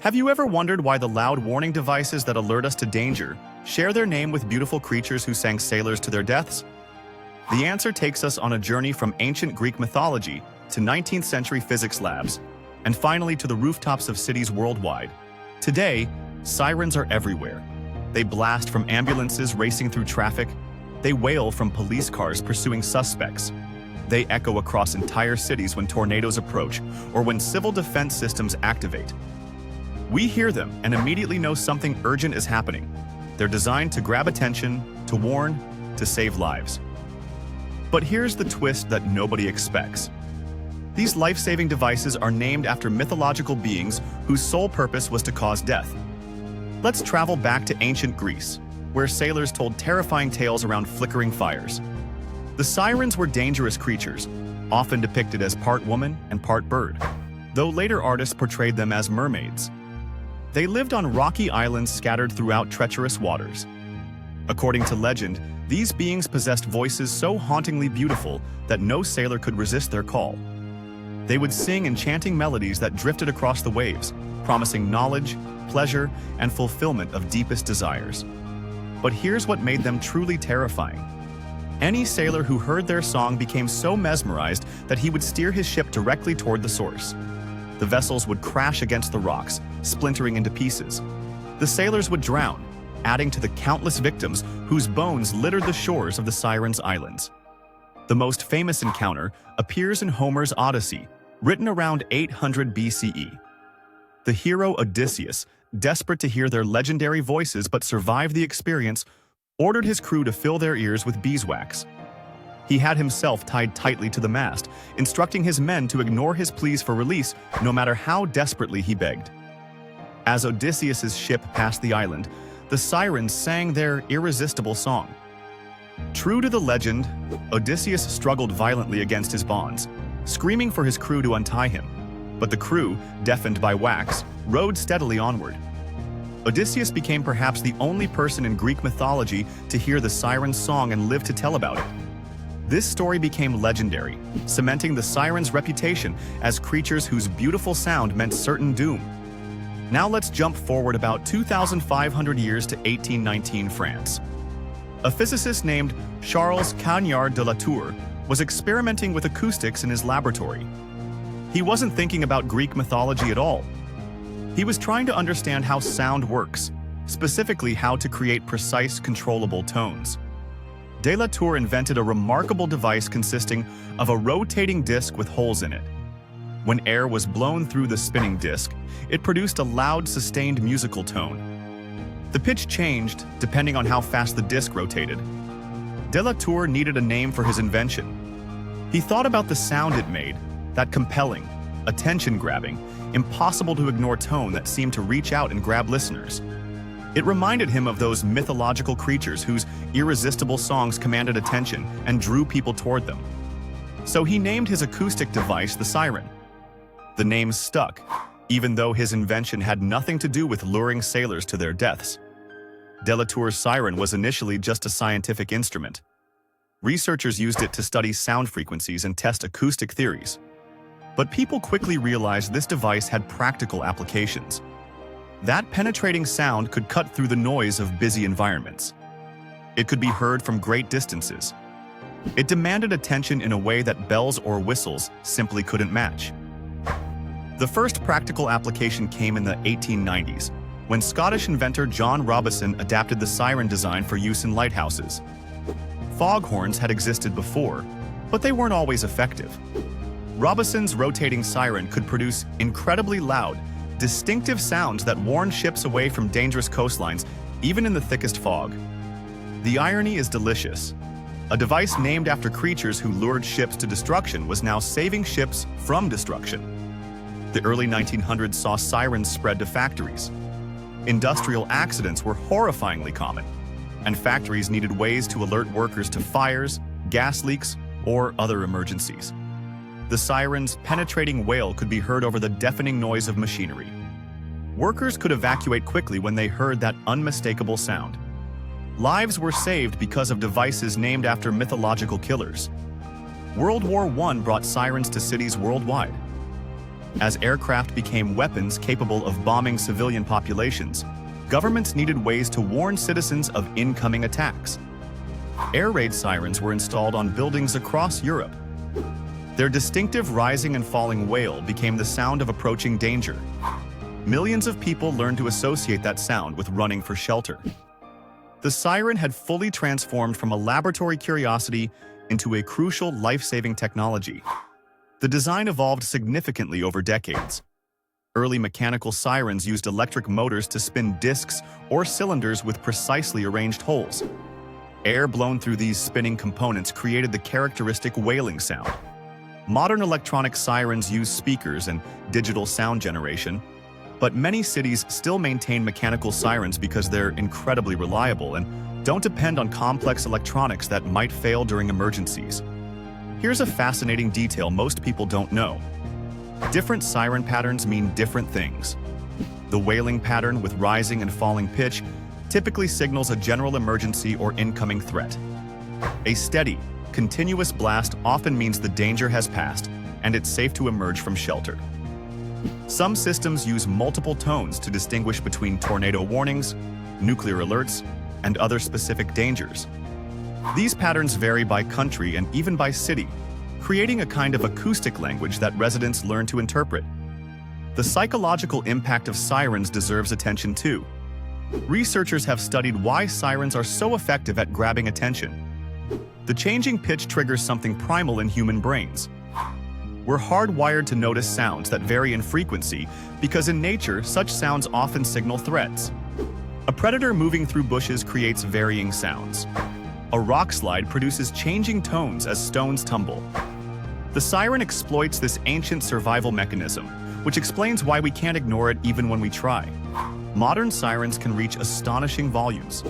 Have you ever wondered why the loud warning devices that alert us to danger share their name with beautiful creatures who sang sailors to their deaths? The answer takes us on a journey from ancient Greek mythology to 19th century physics labs, and finally to the rooftops of cities worldwide. Today, sirens are everywhere. They blast from ambulances racing through traffic. They wail from police cars pursuing suspects. They echo across entire cities when tornadoes approach or when civil defense systems activate. We hear them and immediately know something urgent is happening. They're designed to grab attention, to warn, to save lives. But here's the twist that nobody expects. These life-saving devices are named after mythological beings whose sole purpose was to cause death. Let's travel back to ancient Greece, where sailors told terrifying tales around flickering fires. The sirens were dangerous creatures, often depicted as part woman and part bird, though later artists portrayed them as mermaids. They lived on rocky islands scattered throughout treacherous waters. According to legend, these beings possessed voices so hauntingly beautiful that no sailor could resist their call. They would sing enchanting melodies that drifted across the waves, promising knowledge, pleasure, and fulfillment of deepest desires. But here's what made them truly terrifying. Any sailor who heard their song became so mesmerized that he would steer his ship directly toward the source. The vessels would crash against the rocks, splintering into pieces. The sailors would drown, adding to the countless victims whose bones littered the shores of the Sirens' islands. The most famous encounter appears in Homer's Odyssey, written around 800 BCE. The hero Odysseus, desperate to hear their legendary voices but survive the experience, ordered his crew to fill their ears with beeswax. He had himself tied tightly to the mast, instructing his men to ignore his pleas for release no matter how desperately he begged. As Odysseus's ship passed the island, the sirens sang their irresistible song. True to the legend, Odysseus struggled violently against his bonds, screaming for his crew to untie him. But the crew, deafened by wax, rowed steadily onward. Odysseus became perhaps the only person in Greek mythology to hear the siren's song and live to tell about it. This story became legendary, cementing the sirens' reputation as creatures whose beautiful sound meant certain doom. Now let's jump forward about 2,500 years to 1819 France. A physicist named Charles Cagniard de la Tour was experimenting with acoustics in his laboratory. He wasn't thinking about Greek mythology at all. He was trying to understand how sound works, specifically how to create precise, controllable tones. De la Tour invented a remarkable device consisting of a rotating disc with holes in it. When air was blown through the spinning disc, it produced a loud, sustained musical tone. The pitch changed depending on how fast the disc rotated. De la Tour needed a name for his invention. He thought about the sound it made, that compelling, attention-grabbing, impossible-to-ignore tone that seemed to reach out and grab listeners. It reminded him of those mythological creatures whose irresistible songs commanded attention and drew people toward them. So he named his acoustic device the siren. The name stuck, even though his invention had nothing to do with luring sailors to their deaths. De la Tour's siren was initially just a scientific instrument. Researchers used it to study sound frequencies and test acoustic theories. But people quickly realized this device had practical applications. That penetrating sound could cut through the noise of busy environments. It could be heard from great distances. It demanded attention in a way that bells or whistles simply couldn't match. The first practical application came in the 1890s, when Scottish inventor John Robison adapted the siren design for use in lighthouses. Foghorns had existed before, but they weren't always effective. Robison's rotating siren could produce incredibly loud, distinctive sounds that warned ships away from dangerous coastlines, even in the thickest fog. The irony is delicious. A device named after creatures who lured ships to destruction was now saving ships from destruction. The early 1900s saw sirens spread to factories. Industrial accidents were horrifyingly common, and factories needed ways to alert workers to fires, gas leaks, or other emergencies. The siren's penetrating wail could be heard over the deafening noise of machinery. Workers could evacuate quickly when they heard that unmistakable sound. Lives were saved because of devices named after mythological killers. World War I brought sirens to cities worldwide. As aircraft became weapons capable of bombing civilian populations, governments needed ways to warn citizens of incoming attacks. Air raid sirens were installed on buildings across Europe. Their distinctive rising and falling wail became the sound of approaching danger. Millions of people learned to associate that sound with running for shelter. The siren had fully transformed from a laboratory curiosity into a crucial life-saving technology. The design evolved significantly over decades. Early mechanical sirens used electric motors to spin discs or cylinders with precisely arranged holes. Air blown through these spinning components created the characteristic wailing sound. Modern electronic sirens use speakers and digital sound generation, but many cities still maintain mechanical sirens because they're incredibly reliable and don't depend on complex electronics that might fail during emergencies. Here's a fascinating detail most people don't know. Different siren patterns mean different things. The wailing pattern with rising and falling pitch typically signals a general emergency or incoming threat. A steady, continuous blast often means the danger has passed and it's safe to emerge from shelter. Some systems use multiple tones to distinguish between tornado warnings, nuclear alerts, and other specific dangers. These patterns vary by country and even by city, creating a kind of acoustic language that residents learn to interpret. The psychological impact of sirens deserves attention too. Researchers have studied why sirens are so effective at grabbing attention. The changing pitch triggers something primal in human brains. We're hardwired to notice sounds that vary in frequency because in nature, such sounds often signal threats. A predator moving through bushes creates varying sounds. A rock slide produces changing tones as stones tumble. The siren exploits this ancient survival mechanism, which explains why we can't ignore it even when we try. Modern sirens can reach astonishing volumes.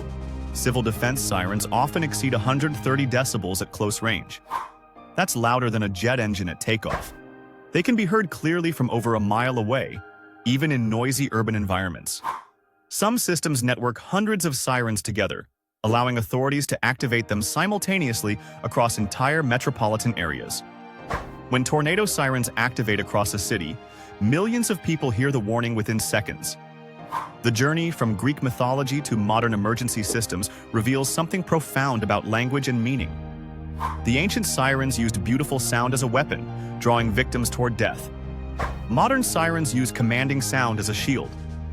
Civil defense sirens often exceed 130 decibels at close range. That's louder than a jet engine at takeoff. They can be heard clearly from over a mile away, even in noisy urban environments. Some systems network hundreds of sirens together, allowing authorities to activate them simultaneously across entire metropolitan areas. When tornado sirens activate across a city, millions of people hear the warning within seconds. The journey from Greek mythology to modern emergency systems reveals something profound about language and meaning. The ancient sirens used beautiful sound as a weapon, drawing victims toward death. Modern sirens use commanding sound as a shield,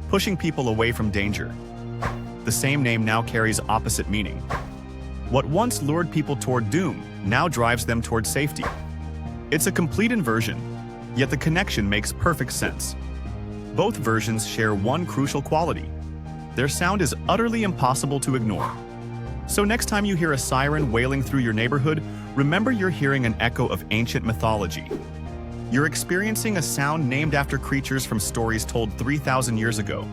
pushing people away from danger. The same name now carries opposite meaning. What once lured people toward doom now drives them toward safety. It's a complete inversion, yet the connection makes perfect sense. Both versions share one crucial quality. Their sound is utterly impossible to ignore. So next time you hear a siren wailing through your neighborhood, remember you're hearing an echo of ancient mythology. You're experiencing a sound named after creatures from stories told 3,000 years ago.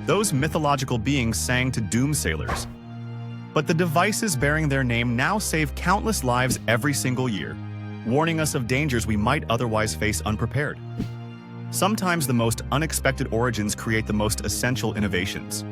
Those mythological beings sang to doom sailors. But the devices bearing their name now save countless lives every single year, warning us of dangers we might otherwise face unprepared. Sometimes the most unexpected origins create the most essential innovations.